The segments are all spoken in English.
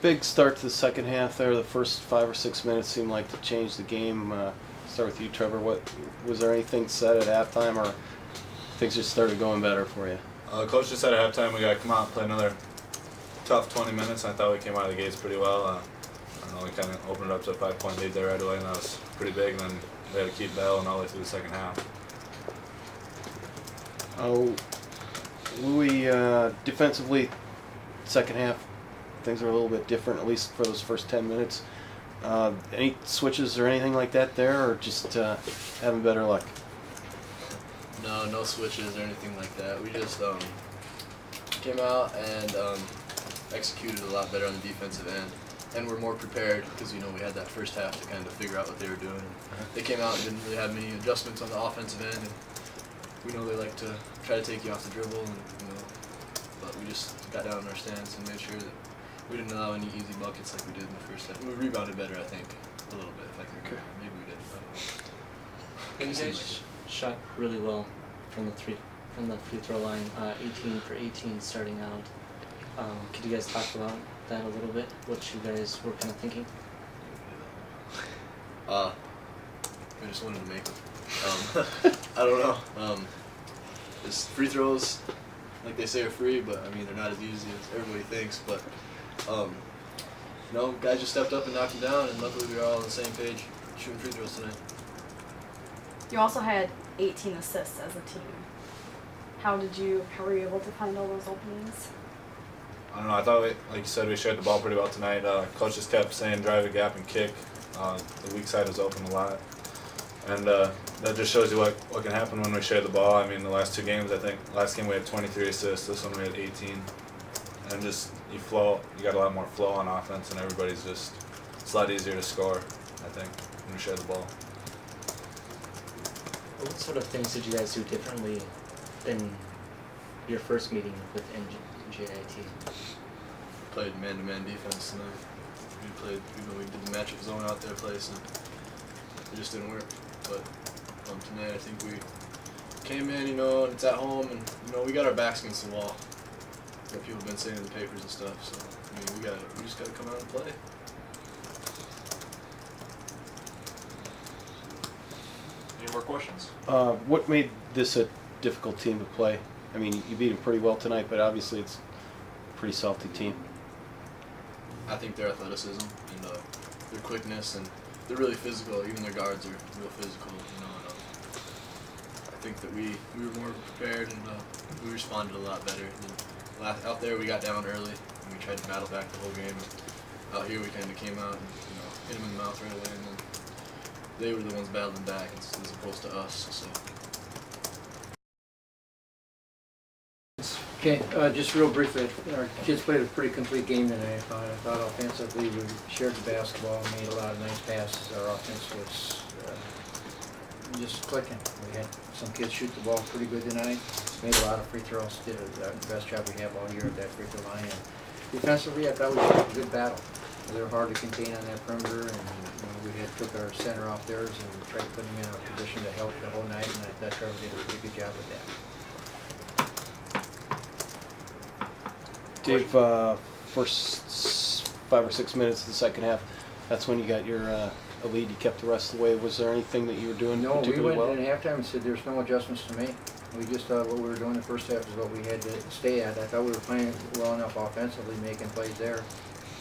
big start to the second half there. The first 5 or 6 minutes seemed like to change the game. Start with you, Trevor. What was there anything said at halftime, or things just started going better for you? Coach just said at halftime we got to come out and play another tough 20 minutes. I thought we came out of the gates pretty well. I don't know, we kind of opened it up to a 5-point lead there right away, and that was pretty big. And then we had to keep battling all the way through the second half. Louie, defensively, second half, things are a little bit different, at least for those first 10 minutes. Any switches or anything like that there, or just having better luck? No switches or anything like that. We just came out and executed a lot better on the defensive end. And we're more prepared because, we had that first half to kind of figure out what they were doing. They came out and didn't really have many adjustments on the offensive end. And we know they like to try to take you off the dribble, and but we just got down in our stance and made sure that we didn't allow any easy buckets like we did in the first half. We rebounded better, I think, a little bit. If I can remember. Maybe we did. I don't know. You guys shot really well from the free throw line, 18 for 18 starting out. Could you guys talk about that a little bit? What you guys were kind of thinking? I just wanted to make them. I don't know. Just free throws, like they say, are free, but they're not as easy as everybody thinks. But guys just stepped up and knocked them down, and luckily we were all on the same page shooting free throws tonight. You also had 18 assists as a team. How were you able to find all those openings? I don't know. I thought, like you said, we shared the ball pretty well tonight. Coach just kept saying drive a gap and kick. The weak side was open a lot. And that just shows you what can happen when we share the ball. The last two games, I think, last game we had 23 assists, this one we had 18. And just, you got a lot more flow on offense, and everybody's just, it's a lot easier to score, I think, when we share the ball. What sort of things did you guys do differently than your first meeting with NJIT? Played man-to-man defense tonight. We did the matchup zone out there place, and it just didn't work. But tonight I think we came in, and it's at home, and we got our backs against the wall. Like people have been saying in the papers and stuff. So we just gotta come out and play. Any more questions? What made this a difficult team to play? You beat them pretty well tonight, but obviously it's a pretty salty team. I think their athleticism and their quickness, and they're really physical. Even their guards are real physical. I think that we were more prepared, and we responded a lot better. Out there we got down early, and we tried to battle back the whole game. Out here we kind of came out and hit them in the mouth right away, and then they were the ones battling back as opposed to us. So. Okay, just real briefly, our kids played a pretty complete game tonight. I thought offensively we shared the basketball, made a lot of nice passes. Our offense was just clicking. We had some kids shoot the ball pretty good tonight. Made a lot of free throws. Did the best job we have all year at that free throw line. And defensively, I thought we had a good battle. They were hard to contain on that perimeter, and we had took our center off theirs and tried to put them in a position to help the whole night. And I thought Trevor did a pretty good job with that. Dave, first 5 or 6 minutes of the second half, that's when you got your a lead. You kept the rest of the way. Was there anything that you were doing particularly well? No, we went in halftime and said there's no adjustments to make. We just thought what we were doing the first half is what we had to stay at. I thought we were playing well enough offensively, making plays there.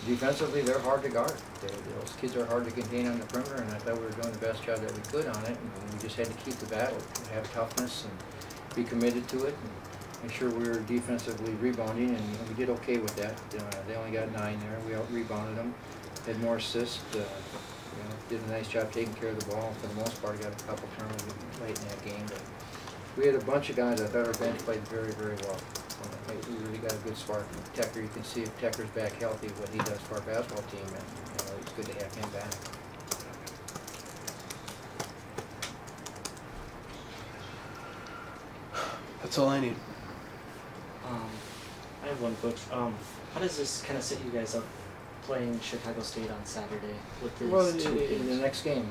Defensively, they're hard to guard. Those kids are hard to contain on the perimeter, and I thought we were doing the best job that we could on it. And we just had to keep the battle, have toughness, and be committed to it. And make sure we were defensively rebounding, and we did okay with that. They only got 9 there. We out-rebounded them, had more assists. Did a nice job taking care of the ball. For the most part, got a couple turnovers late in that game. But we had a bunch of guys. I thought our bench played very, very well. We really got a good spark. Tecker, you can see if Tecker's back healthy, what he does for our basketball team, and it's good to have him back. That's all I need. I have one, Coach. How does this kind of set you guys up playing Chicago State on Saturday with these two games? In the next game,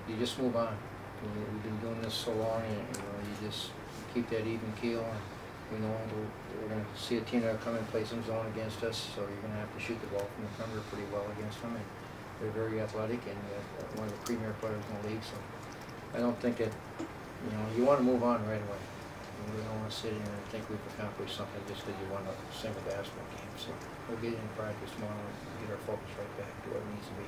you just move on. We've been doing this so long, you just keep that even keel. And We know we're going to see a team that'll come and play some zone against us, so you're going to have to shoot the ball from the perimeter pretty well against them. And they're very athletic and one of the premier players in the league. So I don't think that, you want to move on right away. You don't want to sit here and think we've accomplished something just because you won a single basketball game. So we'll get in practice tomorrow and get our focus right back to what it needs to be.